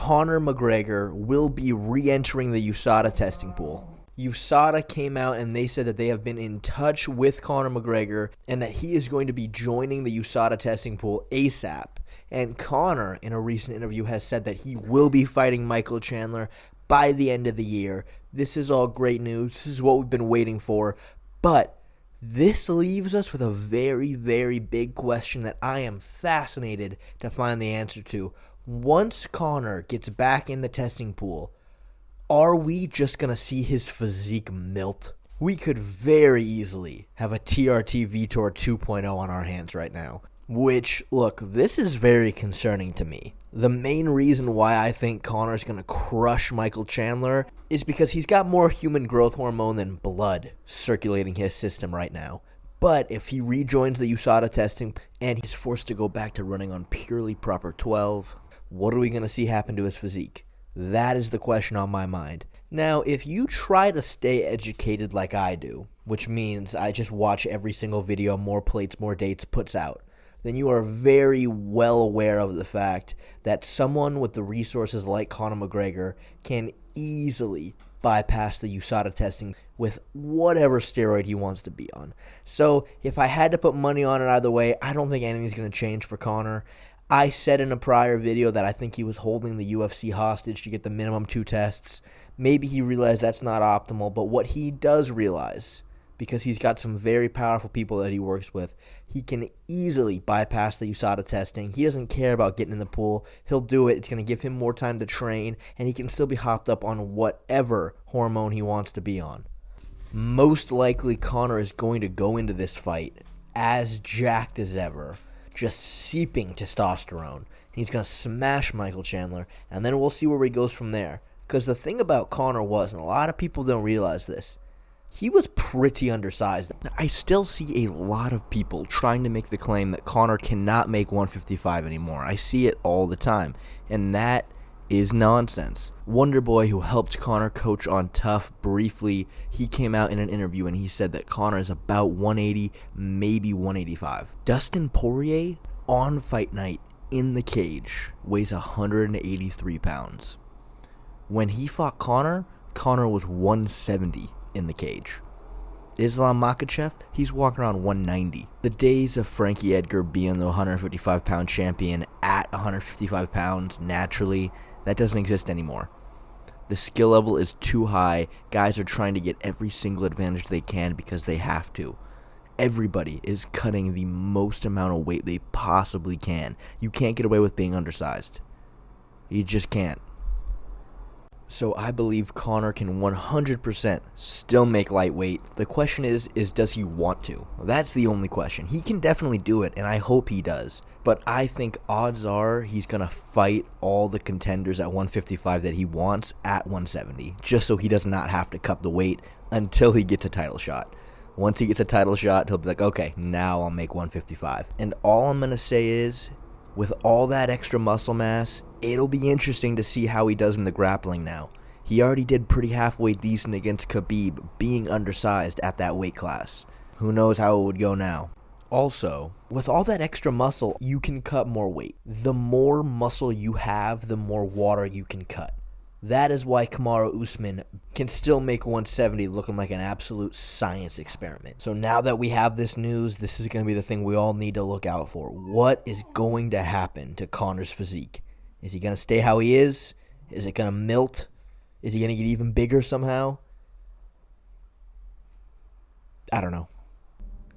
Conor McGregor will be re-entering the USADA testing pool. USADA came out and they said that they have been in touch with Conor McGregor and that he is going to be joining the USADA testing pool ASAP. And Conor, in a recent interview, has said that he will be fighting Michael Chandler by the end of the year. This is all great news. This is what we've been waiting for. But this leaves us with a very, very big question that I am fascinated to find the answer to. Once Conor gets back in the testing pool, are we just going to see his physique melt? We could very easily have a TRT Vitor 2.0 on our hands right now. Which, look, this is very concerning to me. The main reason why I think Conor's going to crush Michael Chandler is because he's got more human growth hormone than blood circulating his system right now. But if he rejoins the USADA testing and he's forced to go back to running on purely proper 12, what are we going to see happen to his physique? That is the question on my mind. Now, if you try to stay educated like I do, which means I just watch every single video More Plates, More Dates puts out, then you are very well aware of the fact that someone with the resources like Conor McGregor can easily bypass the USADA testing with whatever steroid he wants to be on. So if I had to put money on it either way, I don't think anything's going to change for Conor. I said in a prior video that I think he was holding the UFC hostage to get the minimum 2 tests. Maybe he realized that's not optimal, but what he does realize, because he's got some very powerful people that he works with, he can easily bypass the USADA testing. He doesn't care about getting in the pool. He'll do it. It's going to give him more time to train, and he can still be hopped up on whatever hormone he wants to be on. Most likely, Conor is going to go into this fight as jacked as ever, just seeping testosterone. He's going to smash Michael Chandler, and then we'll see where he goes from there. Because the thing about Conor was, and a lot of people don't realize this, he was pretty undersized. I still see a lot of people trying to make the claim that Conor cannot make 155 anymore. I see it all the time, and that is nonsense. Wonderboy, who helped Conor coach on Tough briefly, he came out in an interview and he said that Conor is about 180, maybe 185. Dustin Poirier, on fight night, in the cage, weighs 183 pounds. When he fought Conor, Conor was 170 in the cage. Islam Makhachev, he's walking around 190. The days of Frankie Edgar being the 155-pound champion at 155 pounds naturally, that doesn't exist anymore. The skill level is too high. Guys are trying to get every single advantage they can because they have to. Everybody is cutting the most amount of weight they possibly can. You can't get away with being undersized. You just can't. So I believe Conor can 100% still make lightweight. The question is does he want to? That's the only question. He can definitely do it, and I hope he does. But I think odds are he's going to fight all the contenders at 155 that he wants at 170, just so he does not have to cut the weight until he gets a title shot. Once he gets a title shot, he'll be like, okay, now I'll make 155. And all I'm going to say is, with all that extra muscle mass, it'll be interesting to see how he does in the grappling now. He already did pretty halfway decent against Khabib, being undersized at that weight class. Who knows how it would go now. Also, with all that extra muscle, you can cut more weight. The more muscle you have, the more water you can cut. That is why Kamaru Usman can still make 170 looking like an absolute science experiment. So now that we have this news, this is going to be the thing we all need to look out for. What is going to happen to Conor's physique? Is he going to stay how he is? Is it going to melt? Is he going to get even bigger somehow? I don't know.